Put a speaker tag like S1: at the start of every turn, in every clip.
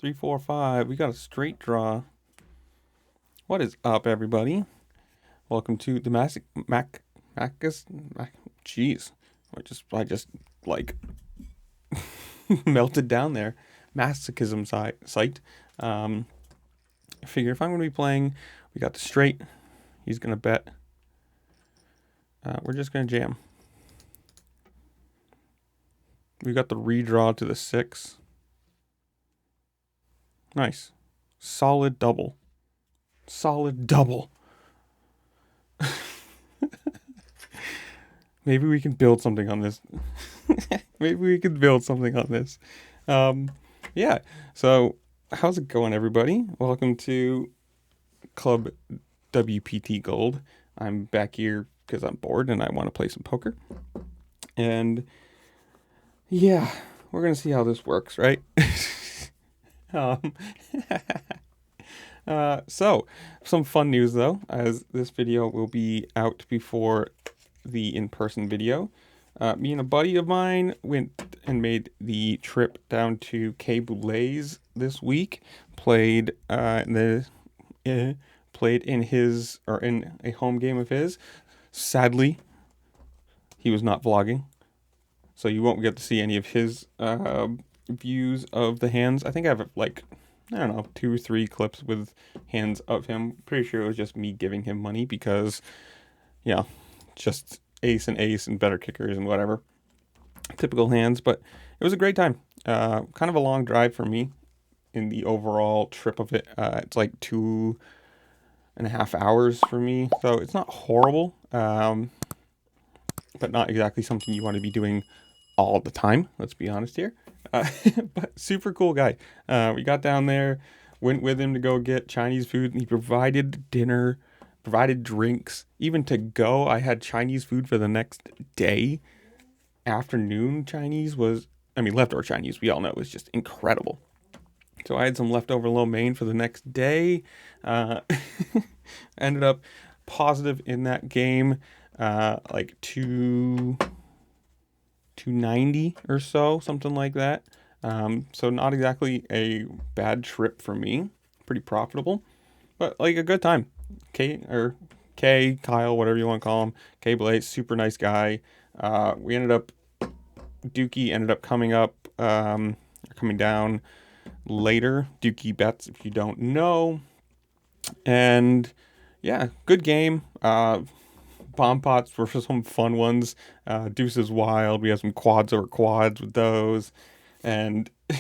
S1: 3, 4, 5. We got a straight draw. What is up, everybody? Welcome to the Jeez, I just like melted down there. Masochism site. I figure if I'm going to be playing, we got the straight. He's going to bet. We're just going to jam. We got the redraw to the 6. Nice. Solid double. Solid double. Maybe we can build something on this. Yeah. So, how's it going, everybody? Welcome to Club WPT Gold. I'm back here because I'm bored and I want to play some poker. And yeah, we're going to see how this works, right? So, some fun news though, as this video will be out before the in-person video. Me and a buddy of mine went and made the trip down to Quai Boulez this week. Played in a home game of his. Sadly, he was not vlogging, so you won't get to see any of his views of the hands. I think I have I don't know, 2 or 3 clips with hands of him. Pretty sure it was just me giving him money because, just ace and better kickers and whatever. Typical hands, but it was a great time. Kind of a long drive for me in the overall trip of it. It's like 2.5 hours for me, so it's not horrible, but not exactly something you want to be doing all the time. Let's be honest here. But super cool guy. We got down there, went with him to go get Chinese food, and he provided dinner, provided drinks. Even to go, I had Chinese food for the next day. Afternoon Chinese leftover Chinese, we all know, was just incredible. So I had some leftover lo mein for the next day. Ended up positive in that game, like 290 or so, something like that. So not exactly a bad trip for me. Pretty profitable, but like a good time. Kyle, whatever you want to call him. Quai Boulez, super nice guy. Dookie ended up coming down later. Dookie bets, if you don't know. And yeah, good game. Bomb pots were some fun ones. Deuces wild. We had some quads over quads with those. And I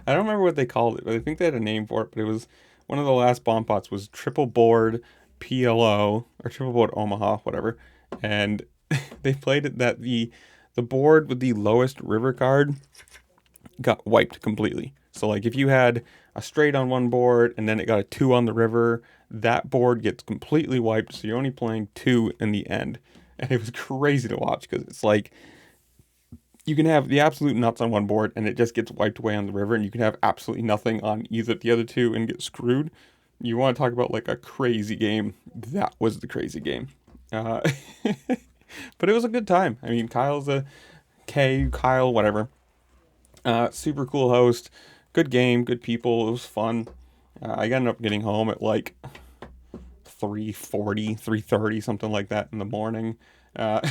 S1: don't remember what they called it, but I think they had a name for it. But it was one of the last bomb pots was triple board PLO or triple board Omaha, whatever. And they played it that the board with the lowest river card got wiped completely. So like if you had a straight on one board and then it got a 2 on the river, that board gets completely wiped. So you're only playing 2 in the end. And it was crazy to watch because it's like you can have the absolute nuts on one board and it just gets wiped away on the river, and you can have absolutely nothing on either the other 2 and get screwed. You want to talk about like a crazy game? That was the crazy game. But it was a good time. I mean, Kyle, whatever. Super cool host. Good game, good people. It was fun. I ended up getting home at like 3:30, something like that in the morning. So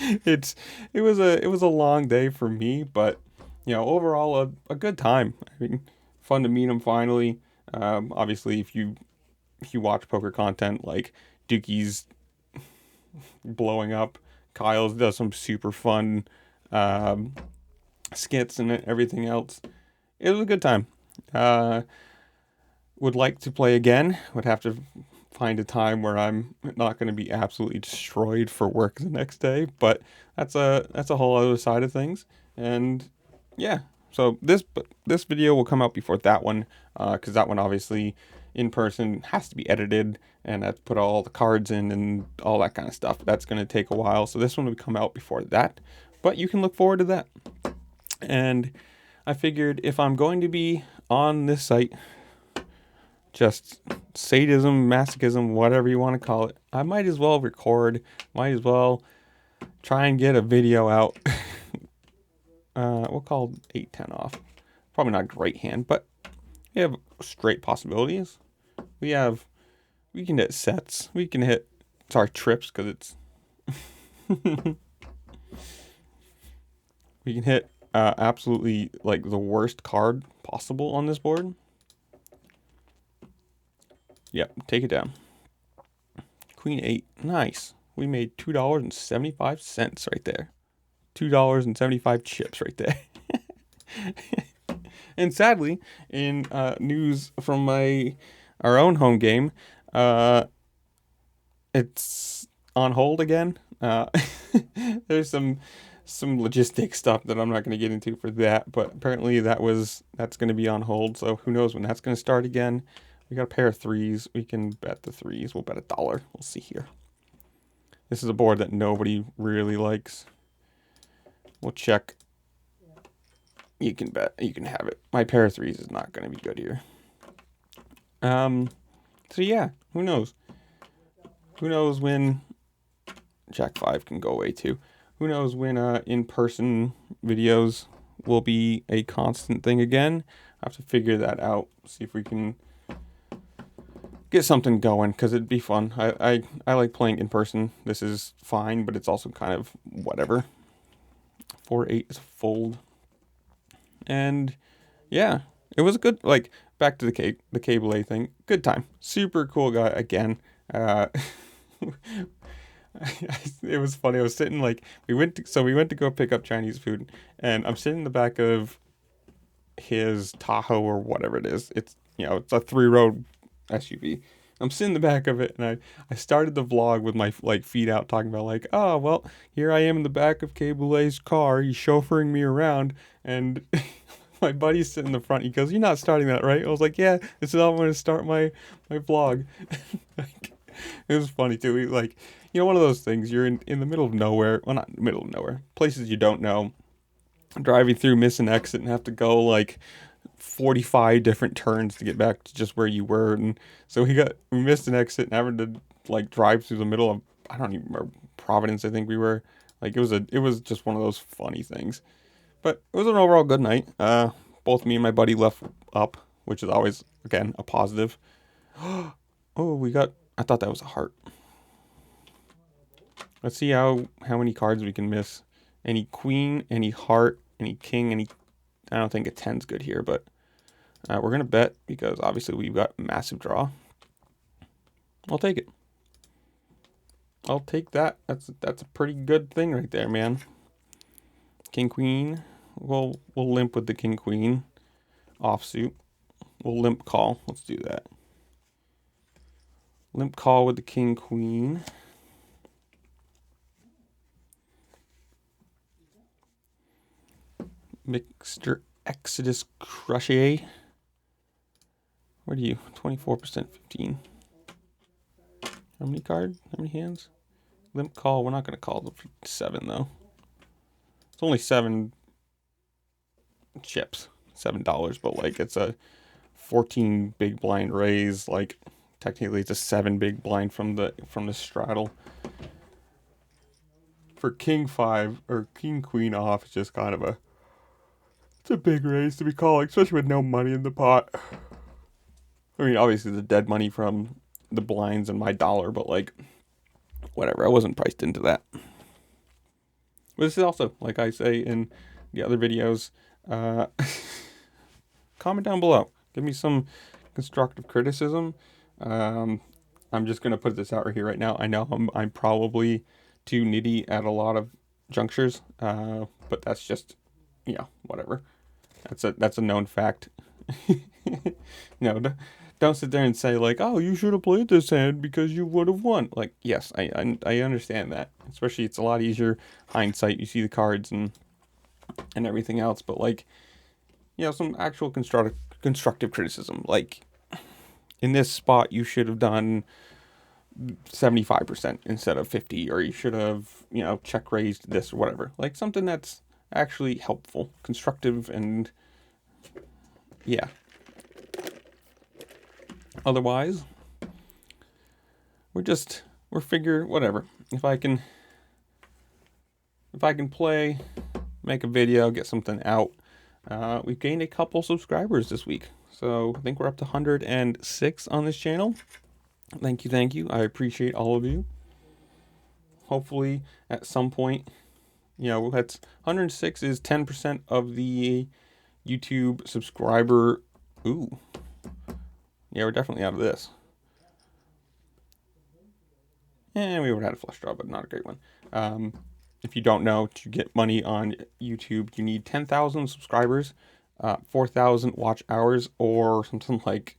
S1: it was a long day for me, but overall a good time. I mean, fun to meet him finally. Obviously, if you watch poker content, like Dookie's blowing up, Kyle's does some super fun skits and everything else. It was a good time. Would like to play again. Would have to find a time where I'm not going to be absolutely destroyed for work the next day, but that's a whole other side of things. And yeah, so this video will come out before that one, because that one obviously in person has to be edited and I have to put all the cards in and all that kind of stuff. That's going to take a while. So this one will come out before that, but you can look forward to that. And I figured if I'm going to be on this site, just sadism, masochism, whatever you want to call it, I might as well record, might as well try and get a video out. We'll call 8-10 off. probably not a great hand, but we have straight possibilities. We can hit sets. We can hit, sorry, trips, because it's we can hit absolutely like the worst card possible on this board. Yep, take it down. Queen 8, nice. We made $2.75 right there. $2.75 chips right there. And sadly, in news from our own home game, it's on hold again. There's some logistic stuff that I'm not going to get into for that, but apparently that's going to be on hold. So who knows when that's going to start again. We got a pair of threes. We can bet the threes. We'll bet $1. We'll see here. This is a board that nobody really likes. We'll check. You can bet. You can have it. My pair of threes is not going to be good here. So yeah, who knows? Who knows when Jack 5 can go away too? Who knows when in-person videos will be a constant thing again? I have to figure that out. See if we can get something going, because it'd be fun. I like playing in person. This is fine, but it's also kind of whatever. 4-8 is a fold. And yeah, it was a good, like, back to the cable A thing. Good time. Super cool guy again. It was funny. I was sitting like we went to go pick up Chinese food, and I'm sitting in the back of his Tahoe or whatever it is. It's it's a 3-row SUV. I'm sitting in the back of it, and I started the vlog with my like feet out, talking about like, oh well, here I am in the back of Cable A's car. He's chauffeuring me around, and my buddy's sitting in the front. He goes, "You're not starting that, right?" I was like, "Yeah, this is how I'm going to start my vlog." Like, it was funny too. We, like, one of those things. You're in the middle of nowhere. Well, not middle of nowhere. Places you don't know. Driving through, miss an exit, and have to go like 45 different turns to get back to just where you were. And so we missed an exit and having to like drive through the middle of, I don't even remember, Providence, I think we were. Like, it was just one of those funny things. But it was an overall good night. Both me and my buddy left up, which is always, again, a positive. Oh, I thought that was a heart. Let's see how many cards we can miss. Any queen, any heart, any king, I don't think a 10's good here, but we're going to bet because obviously we've got massive draw. I'll take it. I'll take that. That's a pretty good thing right there, man. King, queen. We'll limp with the king, queen. Offsuit. We'll limp call. Let's do that. Limp call with the king, queen. Mixter Exodus Crochet. What are you? 24%, 15. How many cards? How many hands? Limp call. We're not going to call the 7, though. It's only 7 chips. $7, but like it's a 14 big blind raise. Like, technically it's a 7 big blind from the straddle. For king 5 or king queen off, it's just kind of it's a big raise to be calling, especially with no money in the pot. I mean, obviously the dead money from the blinds and my $1, but like, whatever. I wasn't priced into that. But this is also, like I say in the other videos, comment down below. Give me some constructive criticism. I'm just going to put this out right here right now. I know I'm probably too nitty at a lot of junctures, but that's just, whatever. That's a known fact. Don't sit there and say like, oh, you should have played this hand because you would have won. Like, yes, I understand that. Especially, it's a lot easier hindsight. You see the cards and everything else, but like, some actual constructive criticism. Like, in this spot, you should have done 75% instead of 50, or you should have, check raised this or whatever. Like, something that's actually helpful, constructive, and yeah. Otherwise, we're whatever. If I can play, make a video, get something out, We've gained a couple subscribers this week. So I think we're up to 106 on this channel. Thank you, thank you. I appreciate all of you. Hopefully, at some point, that's 106 is 10% of the YouTube subscriber. Ooh. Yeah, we're definitely out of this. And we would have had a flush draw, but not a great one. If you don't know, to get money on YouTube, you need 10,000 subscribers, 4,000 watch hours, or something like,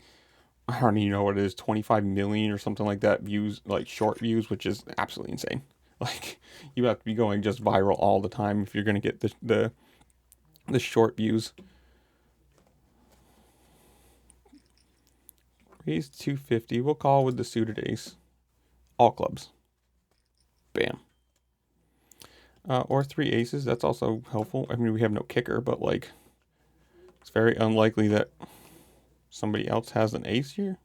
S1: I don't even know what it is, 25 million or something like that views, like short views, which is absolutely insane. Like, you have to be going just viral all the time if you're going to get the short views. Raise 250. We'll call with the suited ace. All clubs. Bam. Or 3 aces. That's also helpful. I mean, we have no kicker, but like, it's very unlikely that somebody else has an ace here.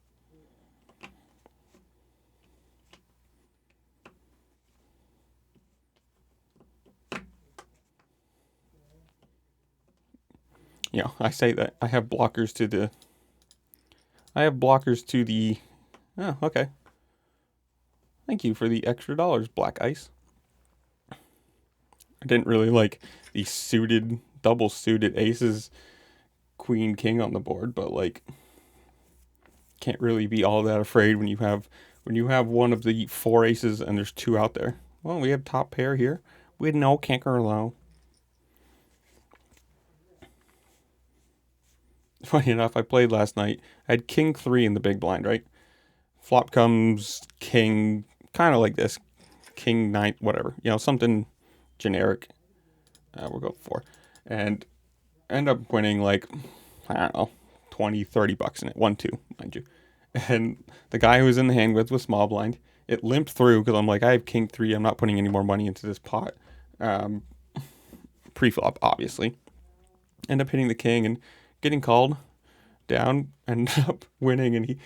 S1: Yeah, I say that. I have blockers to the... Oh, okay. Thank you for the extra dollars, Black Ice. I didn't really like the suited, double suited aces, queen, king on the board, but like, can't really be all that afraid when you have one of the 4 aces and there's 2 out there. Well, we have top pair here with no kicker low. Funny enough, I played last night. I had king 3 in the big blind, right? Flop comes king, kind of like this, king 9, whatever, something generic. We'll go 4, and end up winning like, I don't know, 20, 30 bucks in it. 1-2, mind you. And the guy who was in the hand with was small blind. It limped through because I'm like, I have king 3. I'm not putting any more money into this pot. Pre-flop, obviously. End up hitting the king and getting called down. Ended up winning. And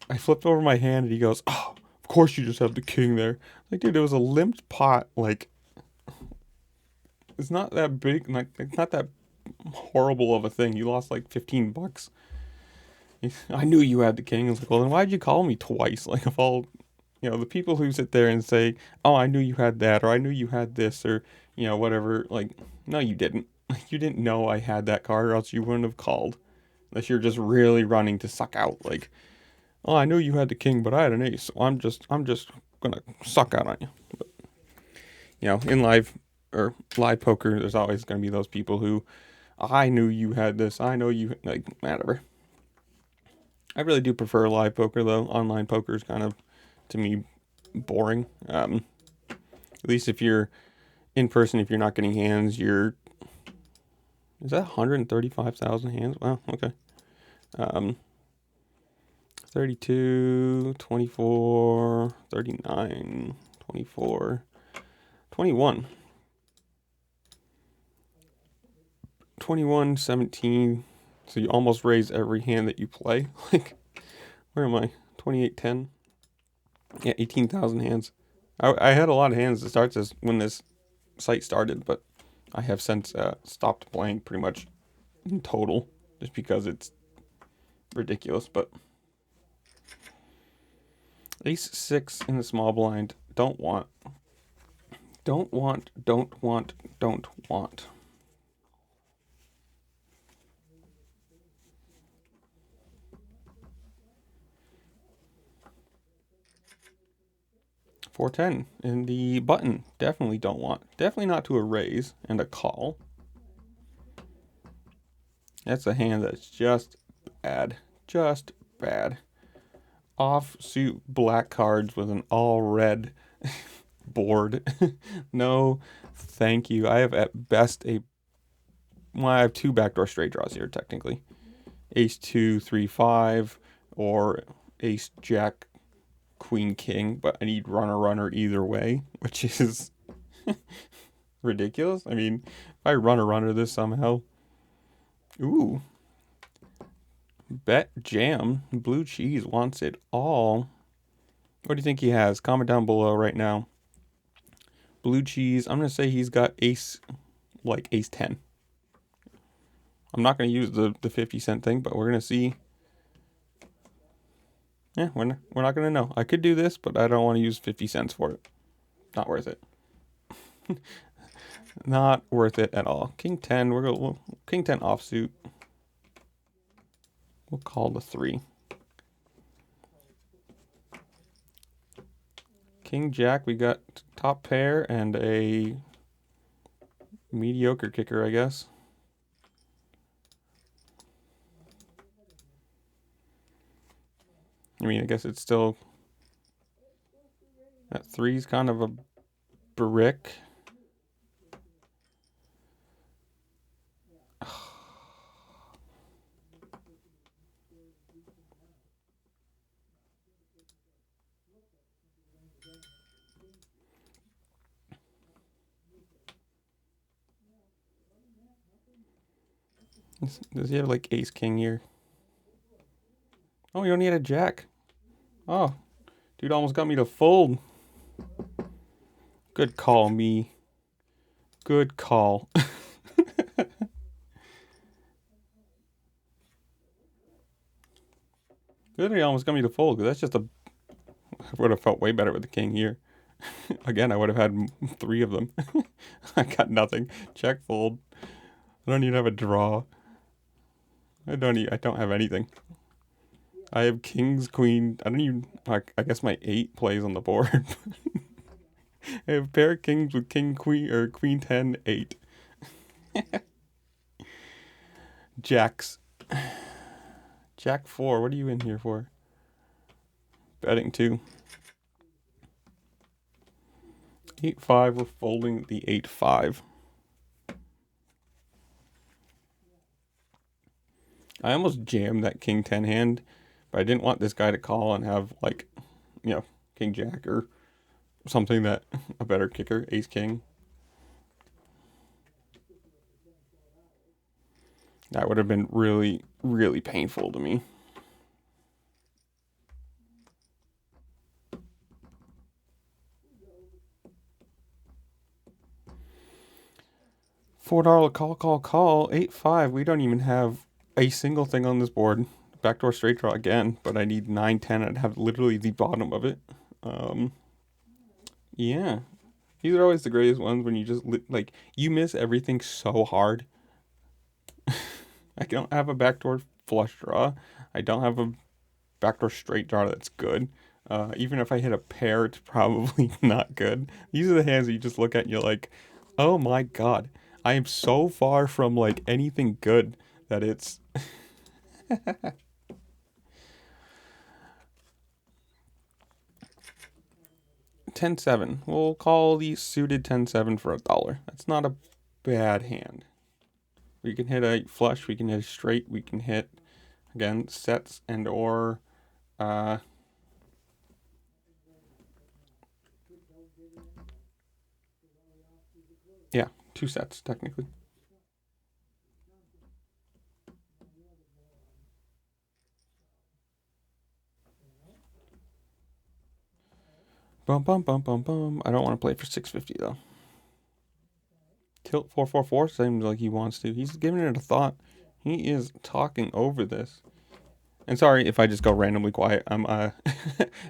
S1: I flipped over my hand and he goes, "Oh, of course you just have the king there." Like, dude, it was a limped pot. Like, it's not that big. Like, it's not that horrible of a thing. You lost like 15 bucks. I knew you had the king. I was like, well, then why'd you call me twice? Like, of all, the people who sit there and say, oh, I knew you had that, or I knew you had this, or, whatever. Like, no, you didn't. You didn't know I had that card, or else you wouldn't have called. Unless you're just really running to suck out. Like, oh, I knew you had the king, but I had an ace, so I'm just gonna suck out on you. But, in live poker, there's always gonna be those people who, I knew you had this, I know you, like, whatever. I really do prefer live poker, though. Online poker is kind of, to me, boring. At least if you're in person, if you're not getting hands, is that 135,000 hands? Wow, okay. 32, 24, 39, 24, 21. 21, 17. So you almost raise every hand that you play. Like, where am I? 28, 10. Yeah, 18,000 hands. I had a lot of hands that starts as when this site started, but I have since stopped playing pretty much in total, just because it's ridiculous. But ace 6 in the small blind. Don't want. 410 in the button. Definitely don't want. Definitely not to a raise and a call. That's a hand that's just bad. Just bad. Offsuit black cards with an all red board. No, thank you. I have at best I have 2 backdoor straight draws here, technically. Ace 2, 3, 5, or ace jack, queen, king, but I need runner either way, which is ridiculous. I mean, if I runner this somehow. Ooh. Bet jam. Blue cheese wants it all. What do you think he has? Comment down below right now. Blue cheese. I'm going to say he's got ace 10. I'm not going to use the 50-cent thing, but we're going to see. Yeah, we're not going to know. I could do this, but I don't want to use 50 cents for it. Not worth it. Not worth it at all. King 10, King 10 offsuit. We'll call the 3. King Jack, we got top pair and a mediocre kicker, I guess. I mean, I guess it's still, that 3's kind of a brick. Does he have like ace king here? Oh, you only had a jack. Oh, dude almost got me to fold. Good call, me. Good call. Good, he almost got me to fold, because that's just a. I would have felt way better with the king here. Again, I would have had 3 of them. I got nothing. Check fold. I don't even have a draw. I don't have anything. I have kings, queen. I don't even. I guess my 8 plays on the board. I have pair of kings with king, queen, or queen 10, 8. Jacks. Jack 4. What are you in here for? Betting 2. 8-5. We're folding the 8-5. I almost jammed that king 10 hand, but I didn't want this guy to call and have, like, king jack or something that a better kicker, ace king. That would have been really, really painful to me. $4 call. 8-5. We don't even have a single thing on this board. Backdoor straight draw again, but I need 9-10. I'd have literally the bottom of it. Yeah. These are always the greatest ones when you just, like, you miss everything so hard. I don't have a backdoor flush draw. I don't have a backdoor straight draw that's good. Even if I hit a pair, it's probably not good. These are the hands that you just look at and you're like, oh my god. I am so far from, like, anything good that it's... 10-7. We'll call the suited 10-7 for $1. That's not a bad hand. We can hit a flush, we can hit a straight, we can hit, again, sets and or... yeah, 2 sets, technically. Bum, bum, bum, bum, bum. I don't want to play for 650 though. Tilt 444 seems like he wants to. He's giving it a thought. He is talking over this. And sorry if I just go randomly quiet. I'm at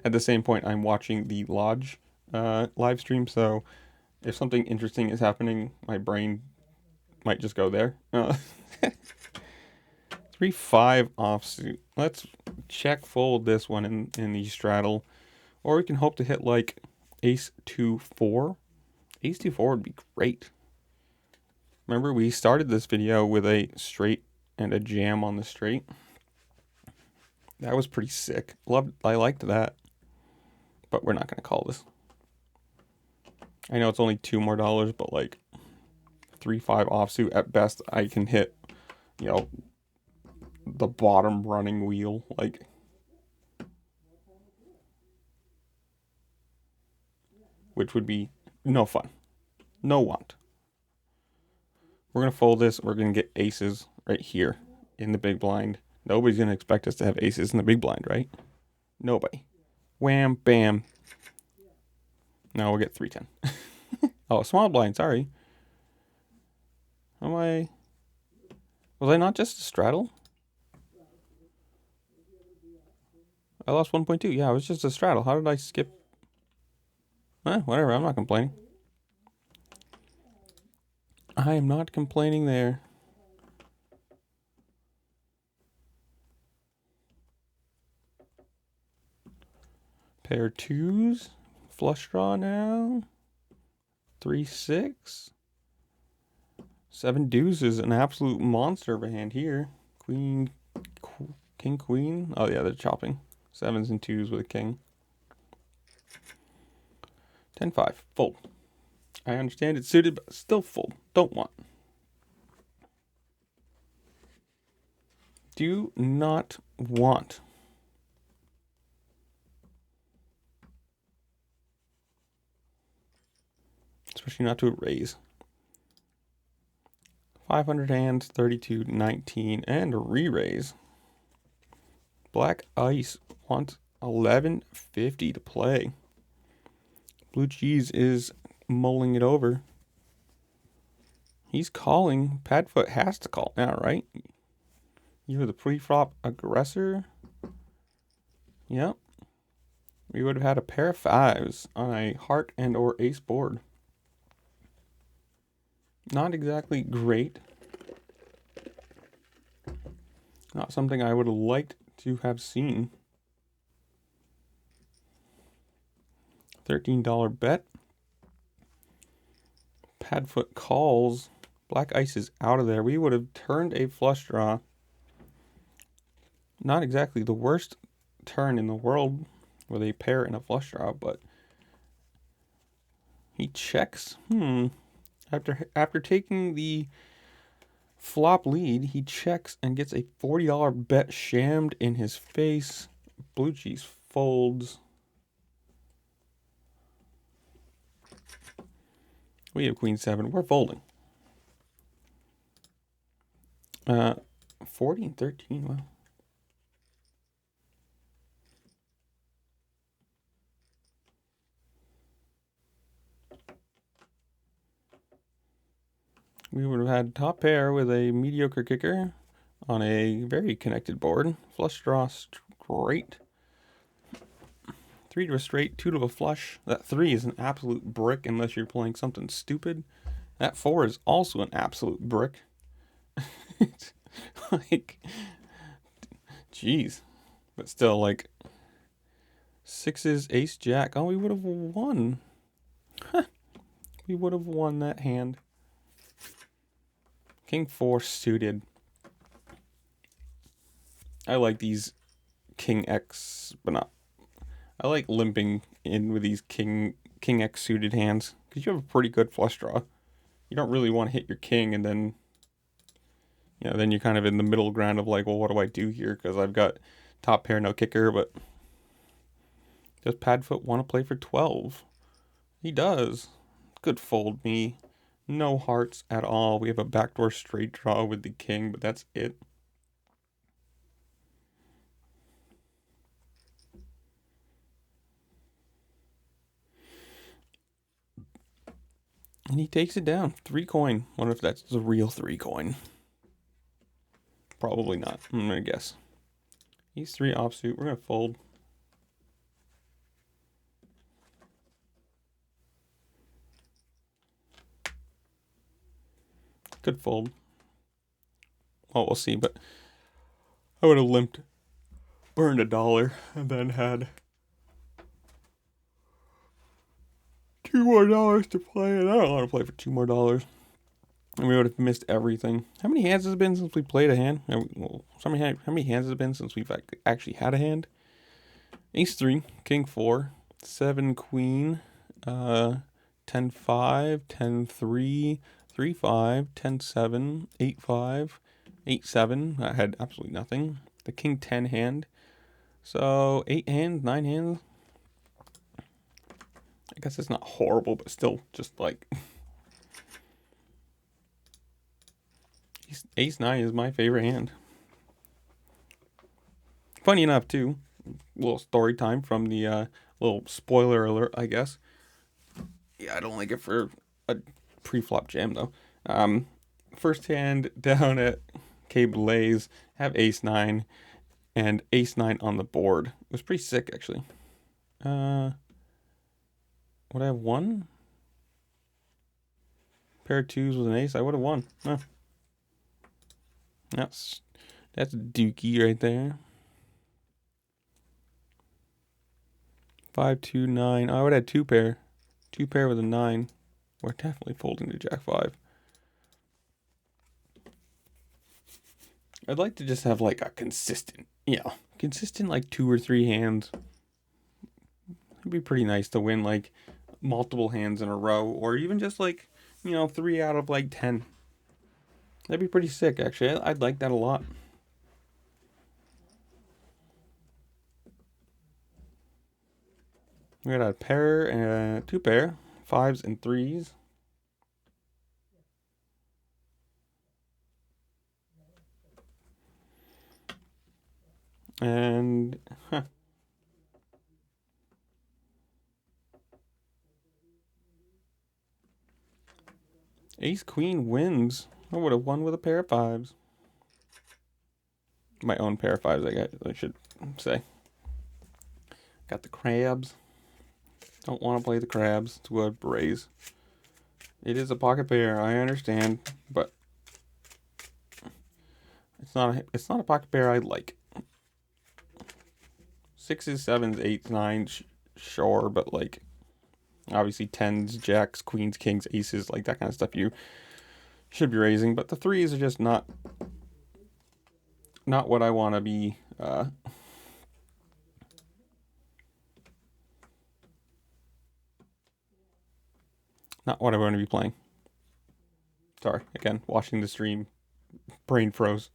S1: the same point I'm watching the Lodge live stream, so if something interesting is happening, my brain might just go there. 3-5 offsuit. Let's check fold this one in the straddle. Or we can hope to hit like ace 2-4. Ace 2-4 would be great. Remember, we started this video with a straight and a jam on the straight. That was pretty sick. I liked that. But we're not going to call this. I know it's only $2 more, but like 3-5 offsuit at best, I can hit, the bottom running wheel. Like, which would be no fun. No want. We're going to fold this. We're going to get aces right here in the big blind. Nobody's going to expect us to have aces in the big blind, right? Nobody. Wham, bam. Now we'll get 3-10. Oh, small blind, sorry. Am I? Was I not just a straddle? I lost 1.2. Yeah, I was just a straddle. How did I skip? Whatever. I'm not complaining. I am not complaining there. Pair twos. Flush draw now. 3-6. 7 deuces. An absolute monster of a hand here. Queen, king, queen. Oh, yeah, they're chopping. 7s and 2s with a king. 10-5. Fold. I understand it's suited, but still fold. Don't want. Do not want. Especially not to raise. 500 hands, 32, 19, and a re-raise. Black Ice wants 1150 to play. Blue Cheese is mulling it over. He's calling. Padfoot has to call now, right? You're the pre-flop aggressor. Yep. We would have had a pair of 5s on a heart and or ace board. Not exactly great. Not something I would have liked to have seen. $13 bet. Padfoot calls. Black Ice is out of there. We would have turned a flush draw. Not exactly the worst turn in the world with a pair and a flush draw, but he checks. After taking the flop lead, he checks and gets a $40 bet shammed in his face. Blue Cheese folds. We have queen 7. We're folding. 40 and 13. Wow. We would have had top pair with a mediocre kicker on a very connected board. Flush draw straight. 3 to a straight, 2 to a flush. That 3 is an absolute brick unless you're playing something stupid. That 4 is also an absolute brick. Like, jeez. But still, like, 6s, ace, jack. Oh, we would have won. We would have won that hand. King 4 suited. I like these King X, but not. I like limping in with these King X suited hands because you have a pretty good flush draw. You don't really want to hit your king and then, then you're kind of in the middle ground of like, well, what do I do here? Because I've got top pair, no kicker, but does Padfoot want to play for 12? He does. Good fold me. No hearts at all. We have a backdoor straight draw with the king, but that's it. And he takes it down. 3 coin. Wonder if that's the real 3 coin. Probably not. I'm going to guess. He's 3 offsuit. We're going to fold. Could fold. Well, we'll see, but I would have limped, burned $1, and then had $2 more to play, and I don't want to play for $2 more. And we would have missed everything. How many hands has it been since we played a hand? How many hands has it been since we've actually had a hand? Ace 3, King 4, 7 Queen, 10-5, 10-3, 3-5, 10-7, 8-5, 8-7. I had absolutely nothing. The King 10 hand. So 8 hands, 9 hands. I guess it's not horrible, but still just like Ace 9 is my favorite hand. Funny enough, too, little story time from the little spoiler alert, I guess. Yeah, I don't like it for a pre-flop jam, though. First hand down at K Blaze, have ace 9, and ace 9 on the board. It was pretty sick, actually. Would I have won? Pair of twos with an ace, I would have won. Huh. That's dookie right there. 5, 2, 9. I would have had two pair. Two pair with a 9. We're definitely folding to Jack 5. I'd like to just have like a consistent, consistent like 2 or 3 hands. It'd be pretty nice to win like multiple hands in a row, or even just like, 3 out of like 10. That'd be pretty sick, actually. I'd like that a lot. We got a pair and 2 pair, 5s and 3s. And ace queen wins. I would have won with a pair of 5s. My own pair of 5s, I should say. Got the crabs. Don't want to play the crabs. It's a raise. It is a pocket pair, I understand, but it's not a pocket pair I like. 6s, 7s, 8s, 9s, sure, but like obviously 10s, jacks, queens, kings, aces, like that kind of stuff you should be raising, but the 3s are just not what I want to be not what I want to be playing. Sorry, again, watching the stream, brain froze.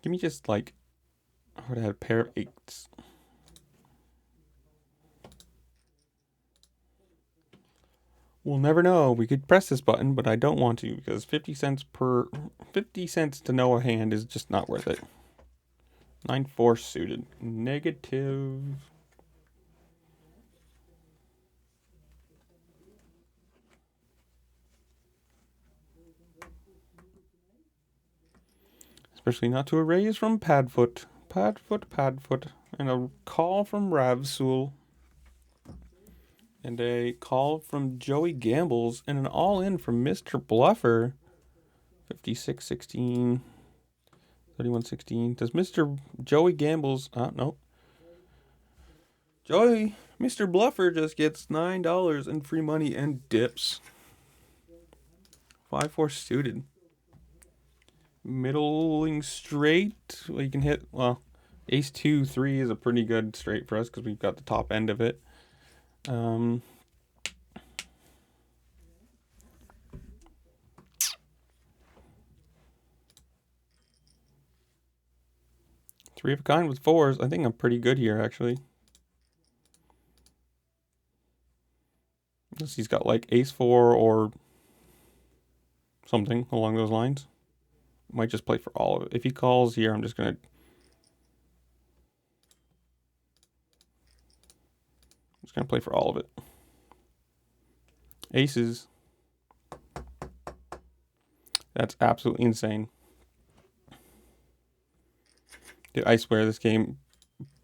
S1: Give me just like, I would have had a pair of 8s. We'll never know. We could press this button, but I don't want to because 50 cents to know a hand is just not worth it. 9-4 suited. Negative. Especially not to a raise from Padfoot. Padfoot. And a call from Ravsul. And a call from Joey Gambles. And an all-in from Mr. Bluffer. 56-16. 31-16. Does Mr. Joey Gambles... no. Mr. Bluffer just gets $9 in free money and dips. 5-4 suited. Middling straight. Well, you can hit, ace 2, 3 is a pretty good straight for us because we've got the top end of it. 3 of a kind with 4s. I think I'm pretty good here, actually. Unless he's got like ace 4 or something along those lines. Might just play for all of it. If he calls here, I'm just going to play for all of it. Aces. That's absolutely insane. Dude, I swear this game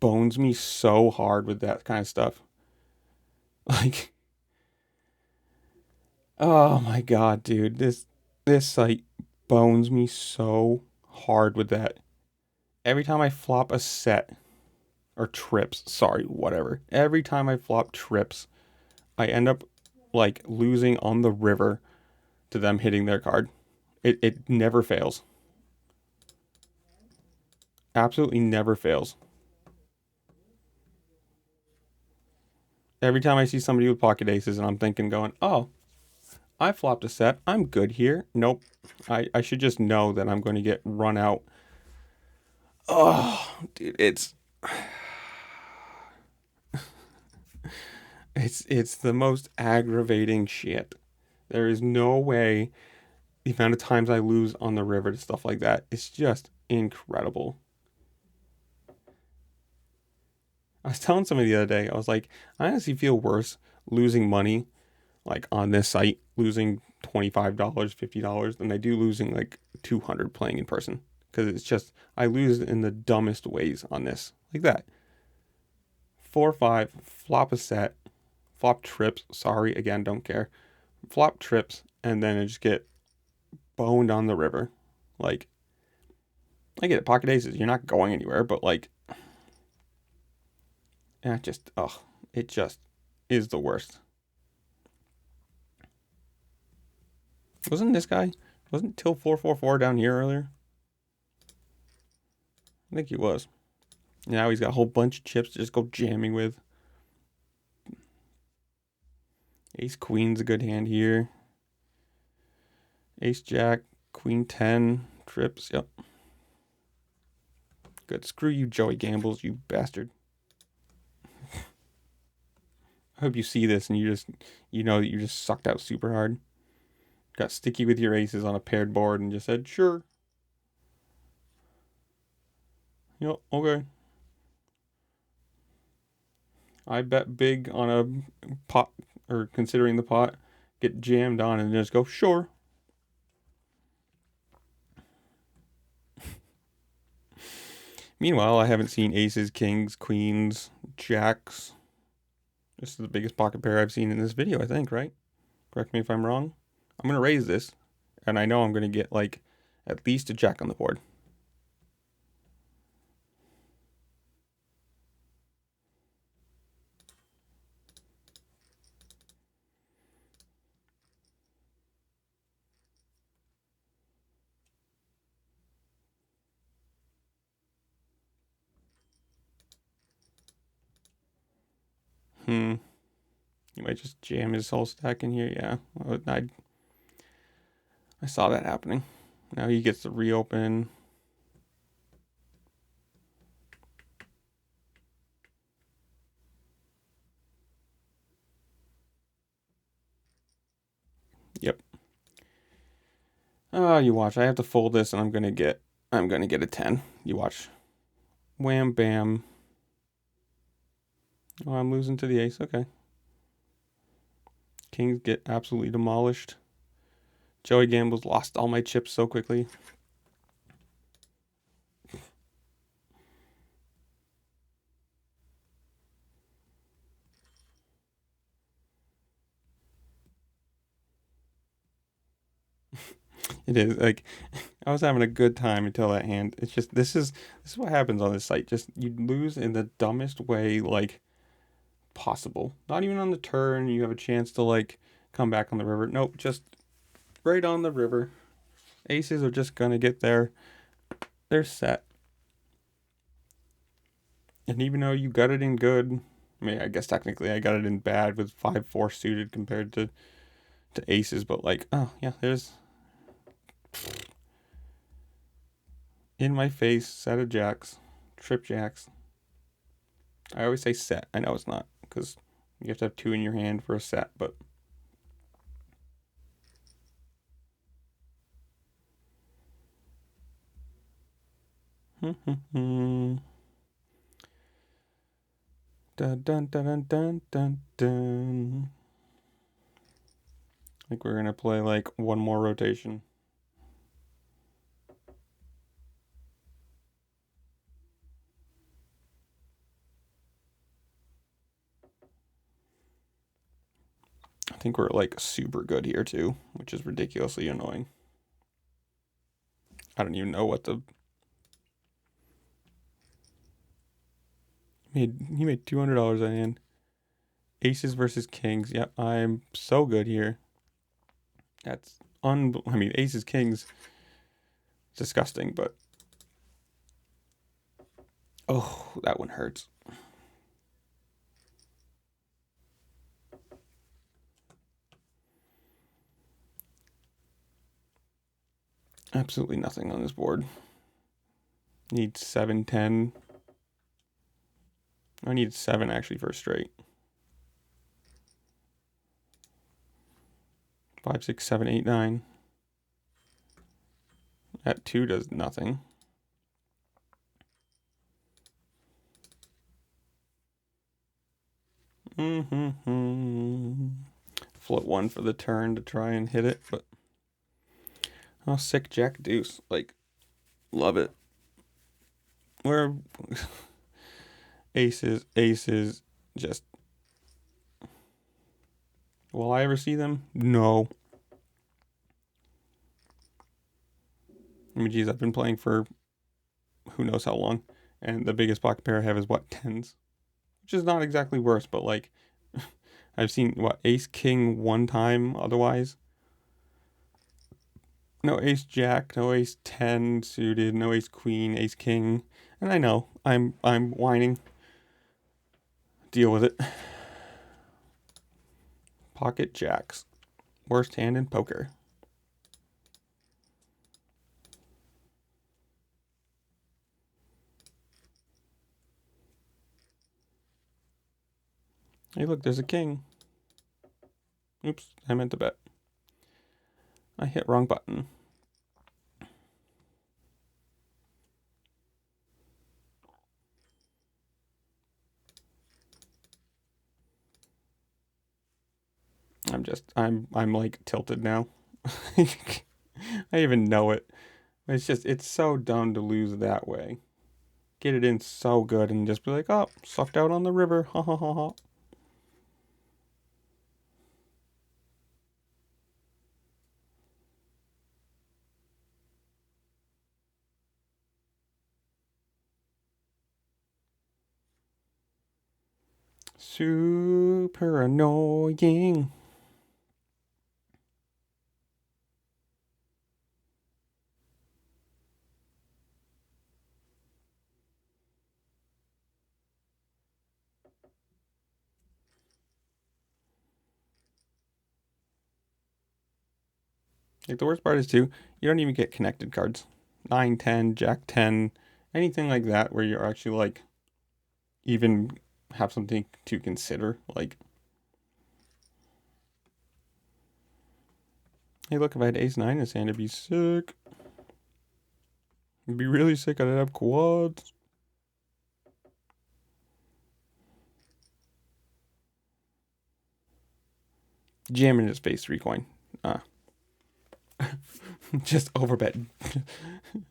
S1: bones me so hard with that kind of stuff. Like, oh my god, dude. This site bones me so hard with that. Every time I flop a set, or trips, sorry, whatever. Every time I flop trips, I end up like losing on the river to them hitting their card. It never fails. Absolutely never fails. Every time I see somebody with pocket aces and I'm thinking going, oh, I flopped a set. I'm good here. Nope. I should just know that I'm going to get run out. Oh, dude, it's the most aggravating shit. There is no way the amount of times I lose on the river to stuff like that. It's just incredible. I was telling somebody the other day, I was like, I honestly feel worse losing money, like on this site, losing $25, $50 than I do losing like 200 playing in person. Because it's just, I lose in the dumbest ways on this. Like that. 4-5, flop a set, flop trips. Sorry, again, don't care. Flop trips, and then I just get boned on the river. Like, I get it, pocket aces. You're not going anywhere, but like, it just is the worst. Wasn't this guy? Wasn't Till 444 down here earlier? I think he was. Now he's got a whole bunch of chips to just go jamming with. Ace Queen's a good hand here. Ace Jack, Queen 10, trips. Yep. Good. Screw you, Joey Gambles, you bastard. I hope you see this and you know that you just sucked out super hard. Got sticky with your aces on a paired board and just said, sure. Yep, okay. I bet big on a pot, or considering the pot, get jammed on and just go, sure. Meanwhile, I haven't seen aces, kings, queens, jacks. This is the biggest pocket pair I've seen in this video, I think, right? Correct me if I'm wrong. I'm going to raise this, and I know I'm going to get, like, at least a jack on the board. He might just jam his whole stack in here. Yeah, I saw that happening. Now he gets to reopen. Yep. Oh, you watch. I have to fold this, and I'm gonna get a 10. You watch. Wham, bam. Oh, I'm losing to the ace. Okay. Kings get absolutely demolished. Joey Gambles lost all my chips so quickly. It is like I was having a good time until that hand. It's just this is what happens on this site. Just you lose in the dumbest way like possible. Not even on the turn. You have a chance to like come back on the river. Nope, just right on the river. Aces are just gonna get there. They're set. And even though you got it in good, I mean, I guess technically I got it in bad with 5-4 suited compared to aces, but like, oh yeah, there's in my face set of jacks, trip jacks. I always say set. I know it's not because you have to have two in your hand for a set, but dun dun dun dun dun dun dun. I think we're gonna play like one more rotation. I think we're like super good here too, which is ridiculously annoying. I don't even know what the he made $200 on hand. Aces versus kings. Yep, I'm so good here. That's I mean, aces kings. Disgusting, but oh, that one hurts. Absolutely nothing on this board. Need 7, 10. I need 7 actually for a straight. 5, 6, 7, 8, 9. That 2 does nothing. flip one for the turn to try and hit it, but oh, sick jack deuce. Like, love it. Where aces, just. Will I ever see them? No. I mean, geez, I've been playing for who knows how long, and the biggest pocket pair I have is what, tens? Which is not exactly worse, but like, I've seen what, ace king one time otherwise. No ace jack, no ace 10 suited, no ace queen, ace king. And I know, I'm whining. Deal with it. Pocket jacks. Worst hand in poker. Hey, look, there's a king. Oops, I meant to bet. I hit wrong button. I'm like tilted now. I even know it. It's so dumb to lose that way. Get it in so good and just be like, oh, sucked out on the river. Ha ha ha ha. Super annoying. Like the worst part is too, you don't even get connected cards. 9, 10, Jack 10, anything like that where you're actually like even have something to consider. Like, hey, look, if I had ace 9 in his hand, it'd be sick. It'd be really sick. I'd have quads. Jam in his face, 3 coin. Just overbet.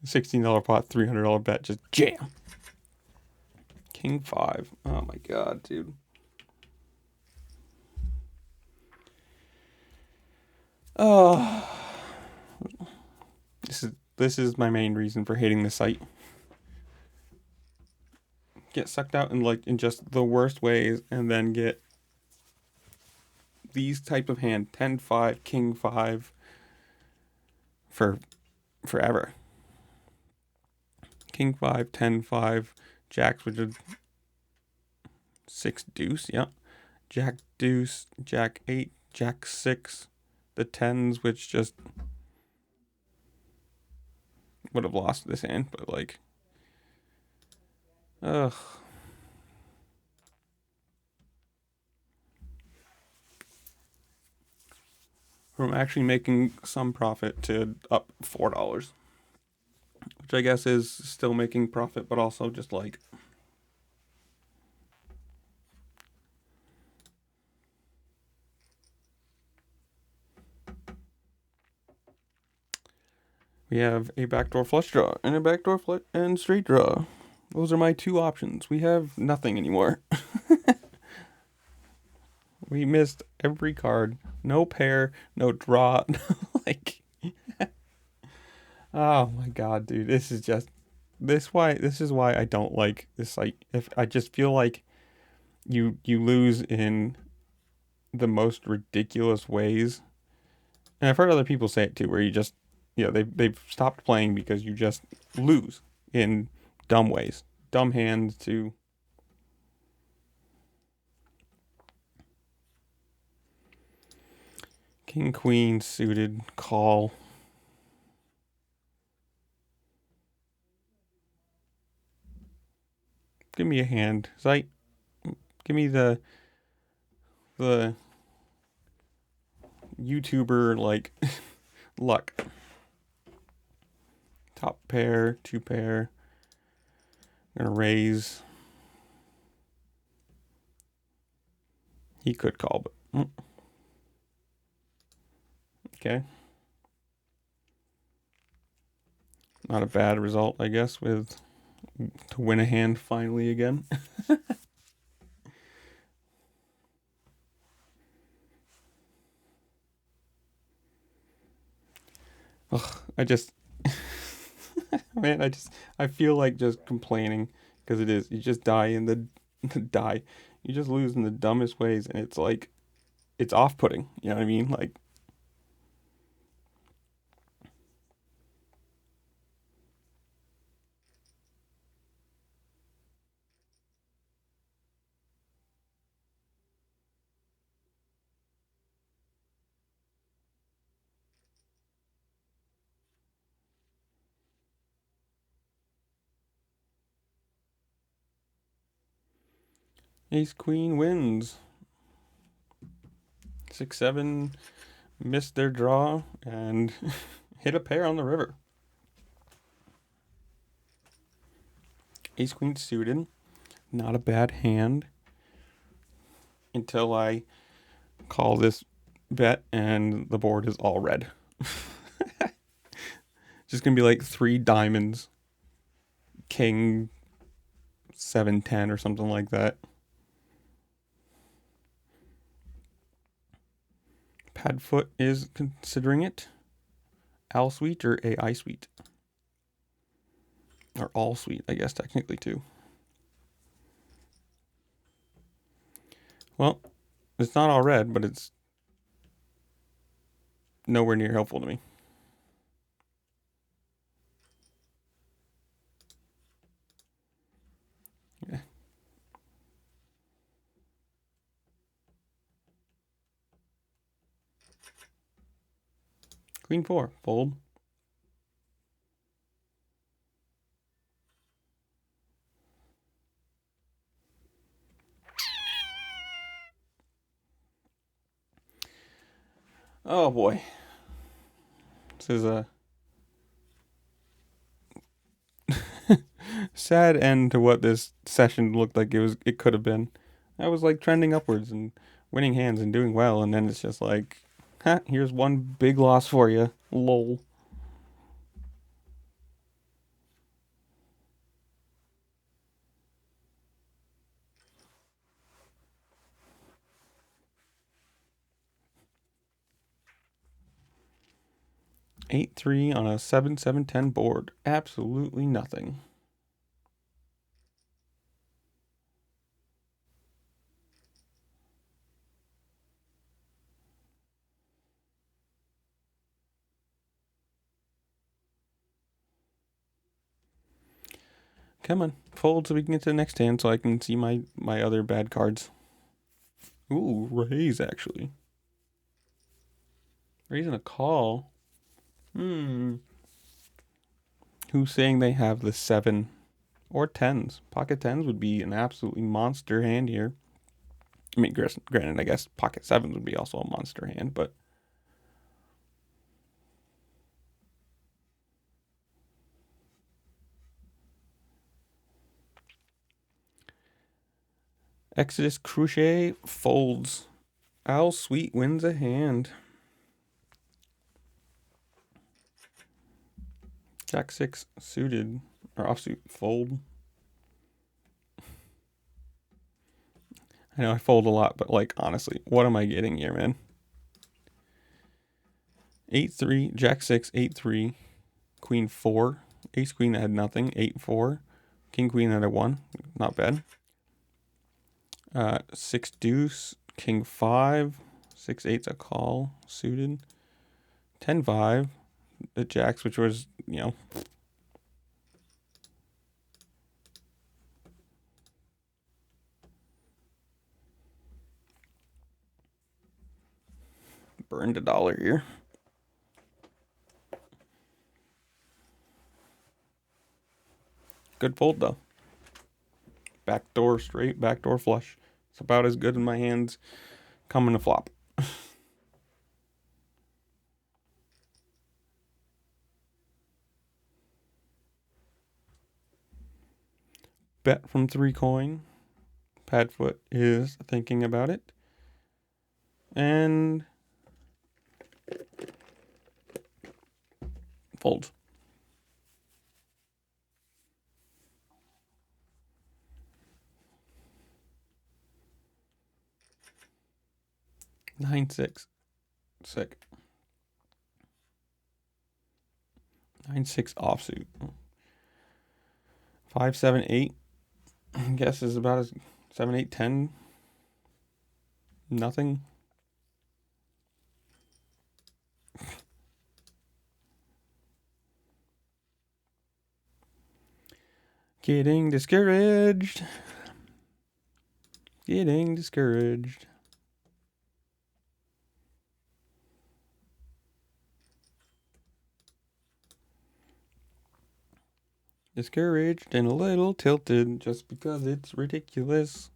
S1: $16 pot, $300 bet, just jam. King 5. Oh my god, dude. Oh, this is my main reason for hating the site. Get sucked out in just the worst ways, and then get these type of hand 10-5, king 5 for forever. King 5, 10-5, jacks, which is 6 deuce, yeah. Jack deuce, jack 8, jack 6, the 10s, which just would have lost this hand, but like, ugh. From actually making some profit to up $4, which I guess is still making profit, but also just like, we have a backdoor flush draw and a backdoor and straight draw. Those are my 2 options. We have nothing anymore. We missed every card. No pair, no draw. Like, oh my god, dude. This is why I don't like this site. If I just feel like you lose in the most ridiculous ways. And I've heard other people say it too, where you just, they've stopped playing because you just lose in dumb ways. Dumb hands to king, queen, suited, call. Give me a hand. Site. Give me the YouTuber like luck. Top pair, 2 pair. Gonna raise. He could call, but Okay. Not a bad result, I guess, with to win a hand finally again. Ugh, I just, man, I feel like just complaining because it is. You just die in the die. You just lose in the dumbest ways, and it's like, it's off-putting. You know what I mean? Like, ace queen wins. 6-7 missed their draw and hit a pair on the river. Ace queen suited. Not a bad hand until I call this bet and the board is all red. Just gonna be like 3 diamonds, king 7-10 or something like that. Padfoot is considering it. Al suite or AI suite? Or all suite, I guess, technically, too. Well, it's not all red, but it's nowhere near helpful to me. Yeah. Queen 4, fold. Oh boy. This is a sad end to what this session looked like it could have been. I was like trending upwards and winning hands and doing well, and then it's just like, here's one big loss for you. Lol. Eight three on a 7-7-10 board. Absolutely nothing. Come on, fold so we can get to the next hand so I can see my other bad cards. Ooh, raise actually. Raising a call. Who's saying they have the 7 or 10s? Pocket 10s would be an absolutely monster hand here. I mean, granted, I guess pocket 7s would be also a monster hand, but Exodus Crochet folds. Al Sweet wins a hand. Jack 6 suited or offsuit fold. I know I fold a lot, but like honestly, what am I getting here, man? 8-3, Jack 6, 8-3, Queen 4, Ace Queen had nothing, 8-4, King Queen had a 1, not bad. 6 deuce, King 5, 6-8's a call, suited. 10-5, the jacks, which was, burned $1 here. Good fold though. Backdoor straight, backdoor flush. It's about as good in my hands coming to flop. Bet from 3 coin. Padfoot is thinking about it. And Fold. Nine, six. Sick. 9-6 offsuit. 5, 7, 8. I guess is about as 7, 8, 10. Nothing. Getting discouraged. Getting discouraged. Discouraged and a little tilted just because it's ridiculous.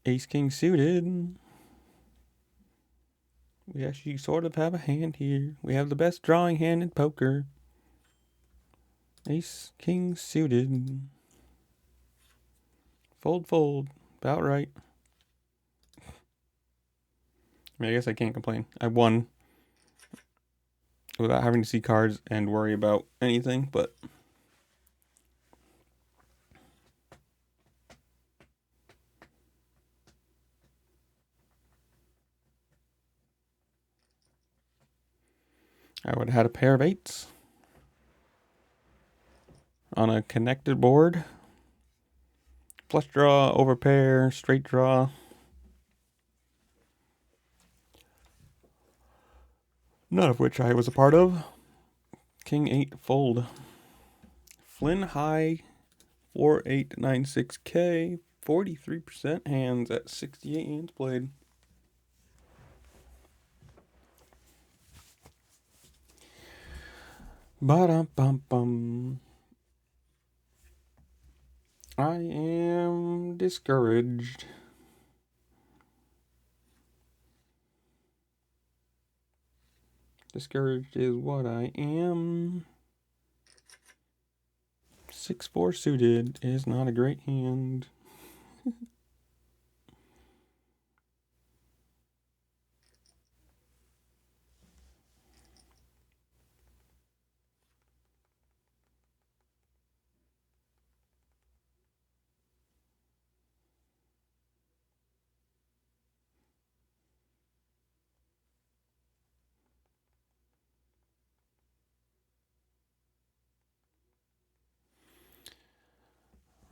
S1: Ace King suited. We actually sort of have a hand here. We have the best drawing hand in poker. Ace King suited. Fold, fold. About right. I mean, I guess I can't complain. I won without having to see cards and worry about anything, but I would have had a pair of 8s on a connected board. Flush draw, overpair, straight draw. None of which I was a part of. King 8 fold. Flynn High 4896K. 43% hands at 68 hands played. Ba-dum-bum-bum. I am discouraged. Discouraged is what I am. 6-4 suited is not a great hand.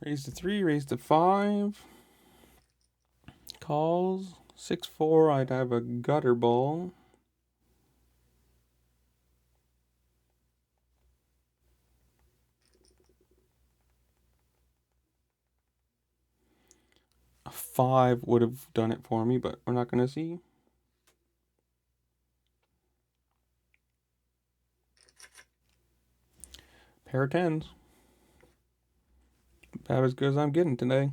S1: Raise to 3, raise to 5. Calls. 6-4, I'd have a gutter ball. A 5 would have done it for me, but we're not going to see. Pair of 10s. About as good as I'm getting today.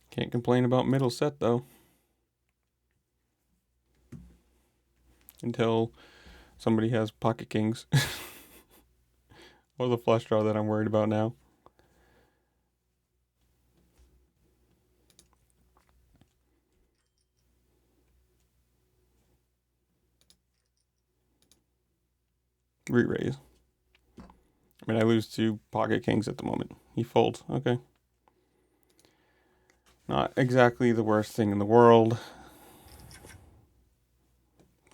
S1: Can't complain about middle set though. Until somebody has pocket kings. Or the flush draw that I'm worried about now. Re-raise. I mean, I lose 2 pocket kings at the moment. He folds. Okay. Not exactly the worst thing in the world.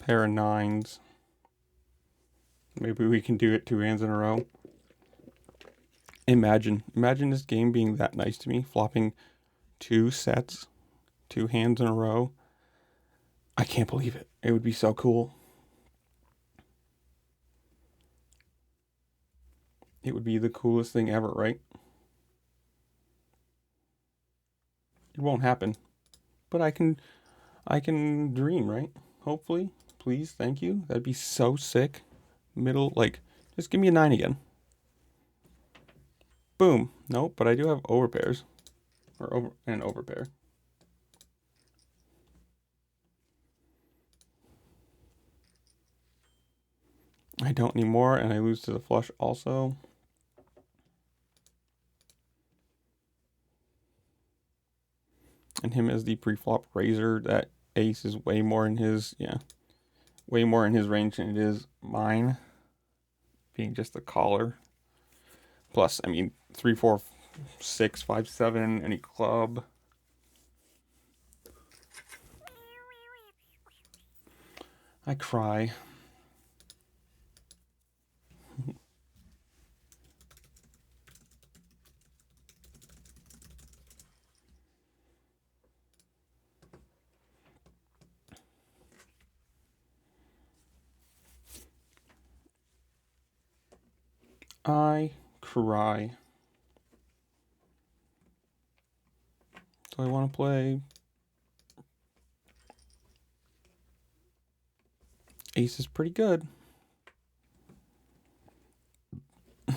S1: Pair of 9s. Maybe we can do it 2 hands in a row. Imagine this game being that nice to me. Flopping 2 sets, 2 hands in a row. I can't believe it. It would be so cool. It would be the coolest thing ever, right? It won't happen. But I can dream, right? Hopefully. Please, thank you. That'd be so sick. Middle, like, just give me a 9 again. Boom. Nope, but I do have overpairs. Or an overpair. I don't anymore, and I lose to the flush also. And him as the pre-flop raiser, that ace is way more in his, way more in his range than it is mine, being just the caller. Plus, I mean, 3, 4, 6, 5, 7, any club. I cry. I cry. So I want to play ace is pretty good. I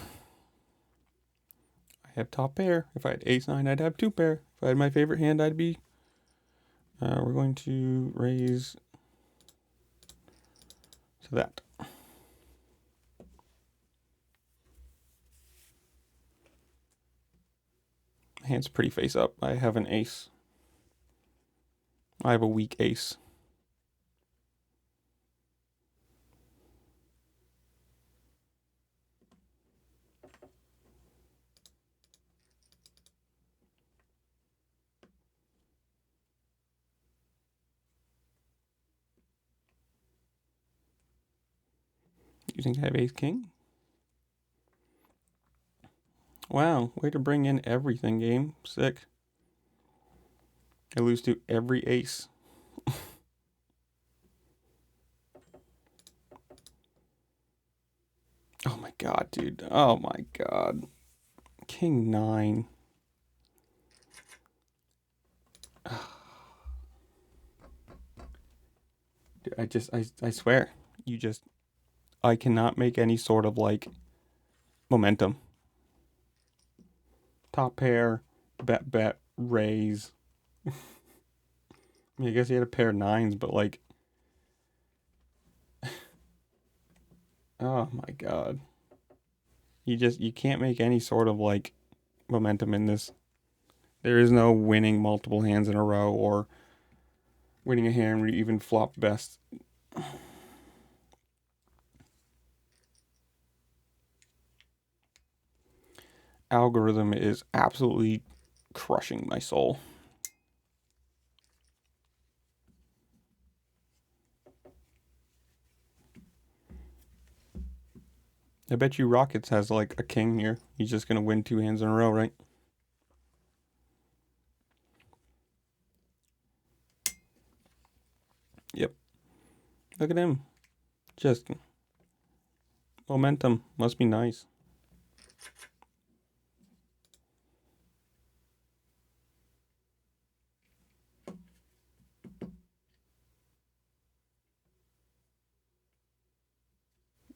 S1: have top pair. If I had ace 9, I'd have 2 pair. If I had my favorite hand, I'd be... we're going to raise to that. My hand's pretty face up. I have an ace. I have a weak ace. You think I have ace king? Wow, way to bring in everything, game. Sick. I lose to every ace. Oh my god, dude. Oh my god. King 9. Dude, I swear. I cannot make any sort of like momentum. Top pair, bet, raise. I mean, I guess he had a pair of 9s, but like, oh my god. You can't make any sort of like momentum in this. There is no winning multiple hands in a row or winning a hand where you even flop best. Algorithm is absolutely crushing my soul. I bet you Rockets has like a king here. He's just gonna win 2 hands in a row, right? Yep. Look at him. Just momentum. Must be nice.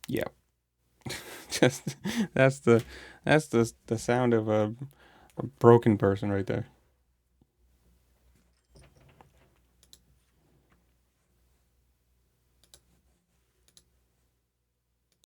S1: Yeah. Just that's the sound of a broken person right there.